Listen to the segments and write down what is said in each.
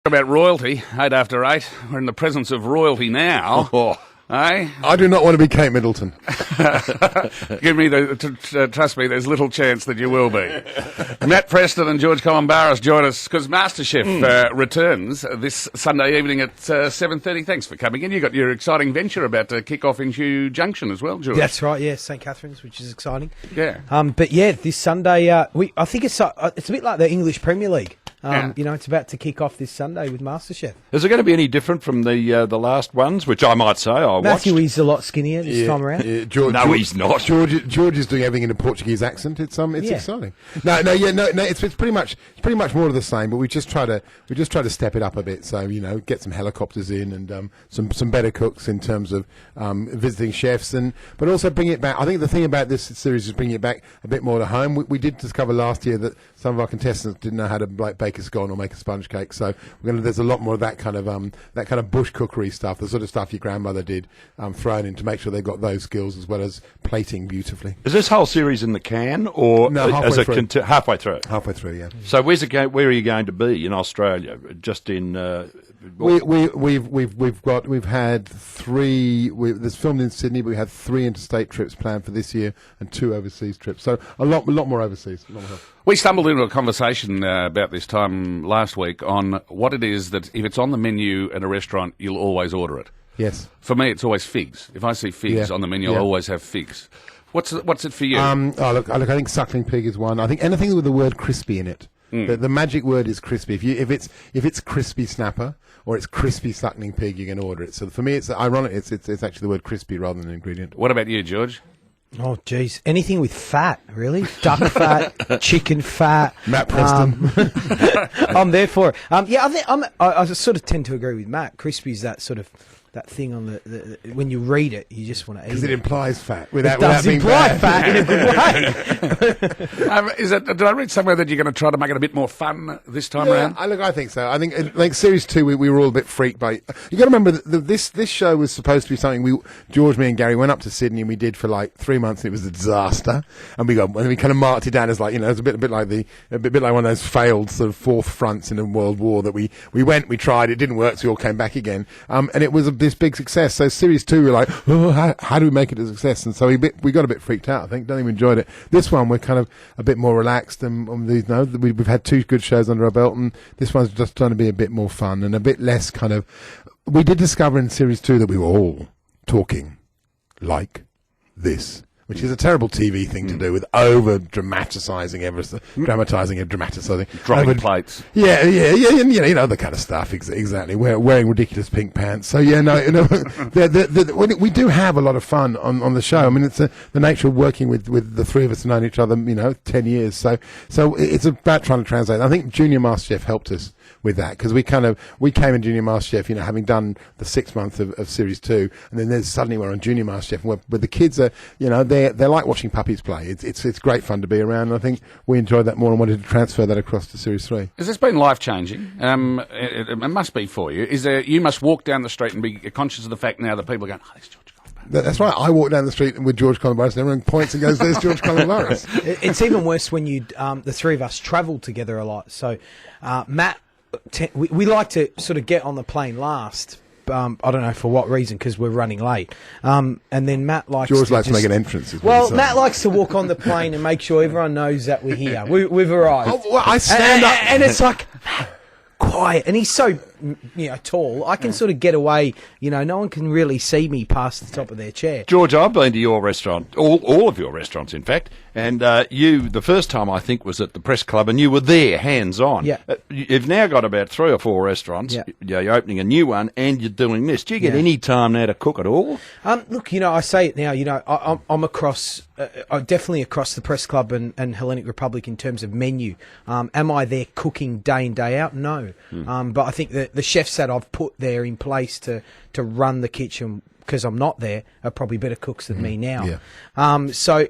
About royalty, 8 after 8. We're in the presence of royalty now. Oh, Eh? I do not want to be Kate Middleton. Trust me, there's little chance that you will be. Matt Preston and George Colombaris join us because MasterChef returns this Sunday evening at 7:30. Thanks for coming in. You've got your exciting venture about to kick off in Kew Junction as well, George. That's right, yeah, St Catherine's, which is exciting. Yeah. But yeah, this Sunday, I think it's a bit like the English Premier League. Yeah. You know, it's about to kick off this Sunday with MasterChef. Is it going to be any different from the last ones, which I might say I Matthew watched? is a lot skinnier this time around. No, he's not. George is doing everything in a Portuguese accent. It's exciting. No. It's pretty much more of the same. But we just try to step it up a bit. So get some helicopters in and some better cooks in terms of visiting chefs but also bring it back. I think the thing about this series is bringing it back a bit more to home. We did discover last year that some of our contestants didn't know how to bake a scone or make a sponge cake. So there's a lot more of that kind of bush cookery stuff, the sort of stuff your grandmother did, thrown in to make sure they've got those skills as well as plating beautifully. Is this whole series in the can, or No, halfway through. Halfway through? Halfway through, yeah. So where are you going to be in Australia? Just in We've had three. This filmed in Sydney, but we had 3 interstate trips planned for this year and 2 overseas trips. So a lot more overseas. We stumbled into a conversation about this time last week on what it is that if it's on the menu at a restaurant, you'll always order it. Yes. For me, it's always figs. If I see figs on the menu, I'll always have figs. What's it for you? Look, I think suckling pig is one. I think anything with the word crispy in it. The magic word is crispy. If it's crispy snapper or it's crispy suckling pig, you can order it. So for me, it's ironic. It's actually the word crispy rather than an ingredient. What about you, George? Oh, geez. Anything with fat, really. Duck fat, chicken fat. Matt Preston. I'm there for it. I sort of tend to agree with Matt. Crispy is that sort of that thing on the when you read it, you just want to eat it. Because it implies fat. It does imply fat in a good way. Did I read somewhere that you're going to try to make it a bit more fun this time around? I think so. I think like series 2, we were all a bit freaked by. You got to remember that this show was supposed to be something. George, me, and Gary went up to Sydney and we did for like 3 months, and it was a disaster. And we kind of marked it down as like it's a bit like one of those failed sort of fourth fronts in a world war that we went, we tried, it didn't work, so we all came back again. And it was this big success. So series 2, we were like, how do we make it a success? And so we got a bit freaked out. I think, don't even enjoyed it. This one, we're kind of a bit more relaxed, and we've had 2 good shows under our belt, and this one's just trying to be a bit more fun and a bit less kind of. We did discover in series 2 that we were all talking like this, which is a terrible TV thing to do, with over-dramatising everything, dramatising. Dropping plates. Yeah, the kind of stuff, exactly. Wearing ridiculous pink pants. So, we do have a lot of fun on the show. I mean, it's the nature of working with the 3 of us who've known each other, 10 years. So it's about trying to translate. I think Junior MasterChef helped us with that, because we came in Junior MasterChef, having done the 6 months of series 2, and then suddenly we're on Junior MasterChef, and where the kids are, they're like watching puppies play. It's great fun to be around, and I think we enjoyed that more and wanted to transfer that across to series 3. Has this been life-changing? It must be for you. You must walk down the street and be conscious of the fact now that people are going, there's George Colombaris. That's right. I walk down the street with George Colombaris, and everyone points and goes, "There's George Colombaris." It's even worse when the 3 of us travel together a lot. So, Matt, we like to sort of get on the plane last. I don't know for what reason, because we're running late. And then Matt likes to make an entrance. Matt likes to walk on the plane and make sure everyone knows that we're here. We've arrived. Oh, well, I stand up, and it's like, Matt, quiet. And he's so tall. I can sort of get away. No one can really see me past the top of their chair. George, I've been to your restaurant, all of your restaurants, in fact, and the first time I think was at the Press Club, and you were there, hands on. Yeah. You've now got about 3 or 4 restaurants. Yeah. You're opening a new one, and you're doing this. Do you get any time now to cook at all? Look, I say it now. I'm across, definitely across the Press Club and Hellenic Republic in terms of menu. Am I there cooking day in, day out? No. But I think that the chefs that I've put there in place to run the kitchen, because I'm not there, are probably better cooks than me now. Yeah. So,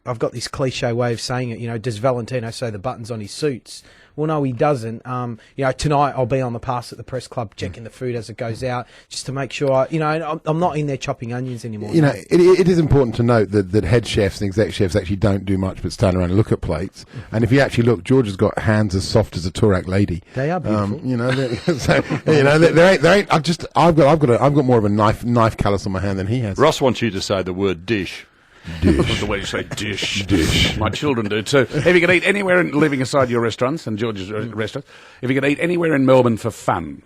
I've got this cliche way of saying it, does Valentino sew the buttons on his suits? Well, no, he doesn't. Tonight I'll be on the pass at the press club checking the food as it goes out, just to make sure, I'm not in there chopping onions anymore. It is important to note that head chefs and exec chefs actually don't do much but stand around and look at plates. And if you actually look, George has got hands as soft as a Tuareg lady. They are beautiful. I've got more of a knife callus on my hand than he has. Ross wants you to say the word dish. The way you say dish. My children do too. If you could eat anywhere, leaving aside your restaurants and George's restaurant, if you could eat anywhere in Melbourne for a fun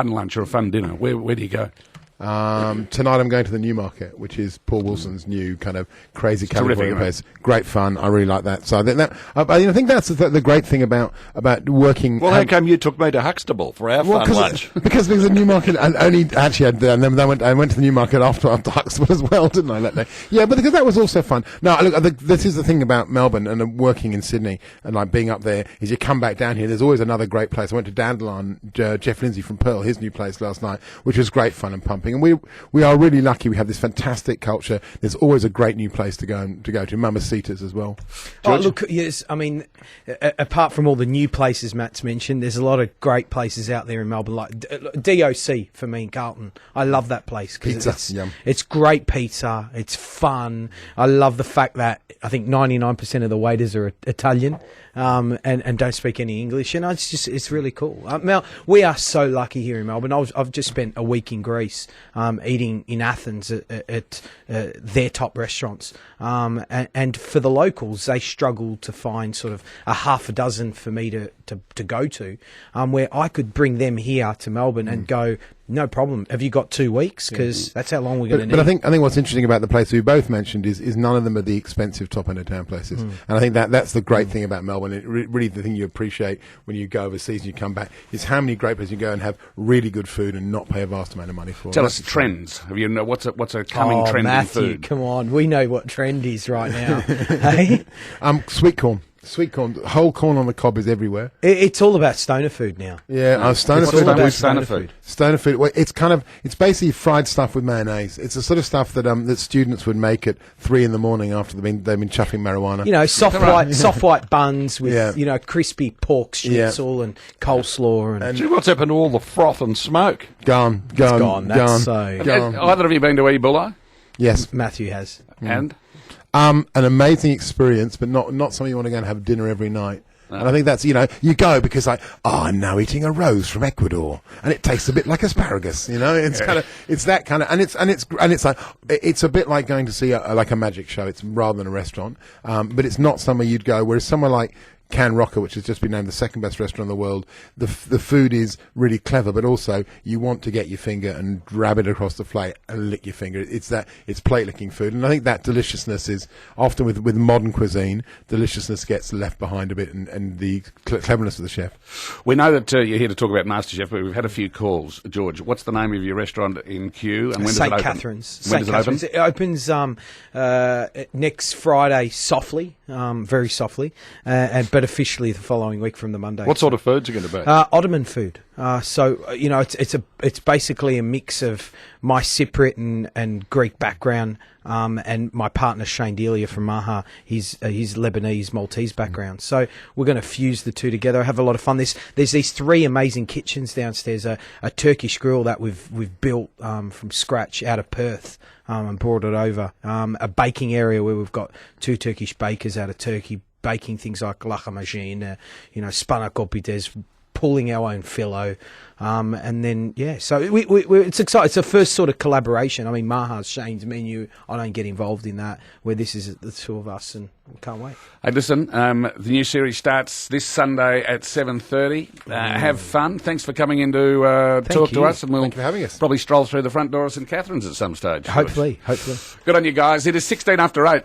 lunch or a fun dinner, where do you go? Tonight I'm going to the Newmarket, which is Paul Wilson's new kind of crazy California place. Right? Great fun. I really like that. So I think that's the great thing about working. Well, how come you took me to Huxtable for our fun lunch? Because the Newmarket, and only actually, and then I went to the Newmarket after Huxtable as well, didn't I? That day? Yeah, but because that was also fun. No, look, this is the thing about Melbourne and working in Sydney and like being up there is you come back down here. There's always another great place. I went to Dandelion, Jeff Lindsay from Pearl, his new place last night, which was great fun and pumping. And we are really lucky. We have this fantastic culture. There's always a great new place to go to. Mamacita's as well. Oh, look, yes. I mean, apart from all the new places Matt's mentioned, there's a lot of great places out there in Melbourne, like DOC for me in Carlton. I love that place because it's great pizza. It's fun. I love the fact that I think 99% of the waiters are Italian. And don't speak any English, and it's really cool. Mel, we are so lucky here in Melbourne. I've just spent a week in Greece, eating in Athens at their top restaurants, and for the locals, they struggle to find sort of a half a dozen for me to go to, where I could bring them here to Melbourne and go. No problem. Have you got 2 weeks? Because that's how long we're going to need. But I think what's interesting about the place we both mentioned is none of them are the expensive top end of town places, and I think that's the great thing about Melbourne. It really the thing you appreciate when you go overseas and you come back is how many great places you go and have really good food and not pay a vast amount of money for. Tell us trends. Have you know what's a coming trend Matthew, in food? Come on, we know what trend is right now. Hey, sweet corn. Sweet corn, whole corn on the cob is everywhere. It's all about stoner food now. Yeah, stoner food. It's all about stoner food. Stoner food. Well, it's basically fried stuff with mayonnaise. It's the sort of stuff that students would make at 3 a.m. after they've been chuffing marijuana. Soft white buns with crispy pork schnitzel and coleslaw and Gee, what's happened to all the froth and smoke? Gone. That's so Gone. Either of you been to Ebulla? Yes, Matthew has. And an amazing experience, but not something you want to go and have dinner every night. And I think that's, you go because I'm now eating a rose from Ecuador and it tastes a bit like asparagus, it's that kind of, and it's like, it's a bit like going to see like a magic show. It's rather than a restaurant. But it's not somewhere you'd go, whereas somewhere like Can Rocker, which has just been named the second best restaurant in the world, the food is really clever, but also you want to get your finger and grab it across the plate and lick your finger. It's plate licking food, and I think that deliciousness is often with modern cuisine, deliciousness gets left behind a bit, and the cleverness of the chef. We know that you're here to talk about MasterChef, but we've had a few calls. George, what's the name of your restaurant in Kew, and when does it open? Catherine's. When does it open? It opens next Friday, softly, very softly, but officially the following week from the Monday. What sort of foods are going to be? Ottoman food. It's basically a mix of my Cypriot and Greek background, and my partner Shane Delia from Maha, his Lebanese Maltese background. So we're going to fuse the two together. Have a lot of fun. There's these 3 amazing kitchens downstairs. A Turkish grill that we've built from scratch out of Perth. And brought it over. A baking area where we've got 2 Turkish bakers out of Turkey baking things like lahmacun, spanakoppites, pulling our own phyllo, and then so it's exciting. It's the first sort of collaboration. I mean, Maha's Shane's menu. I don't get involved in that. Where this is the 2 of us, and can't wait. Hey, listen, the new series starts this Sunday at 7:30. Have fun. Thanks for coming in to talk to us, and we'll Thank you for having us. probably stroll through the front door of St Catherine's at some stage. Hopefully. Good on you guys. It is 16 after 8.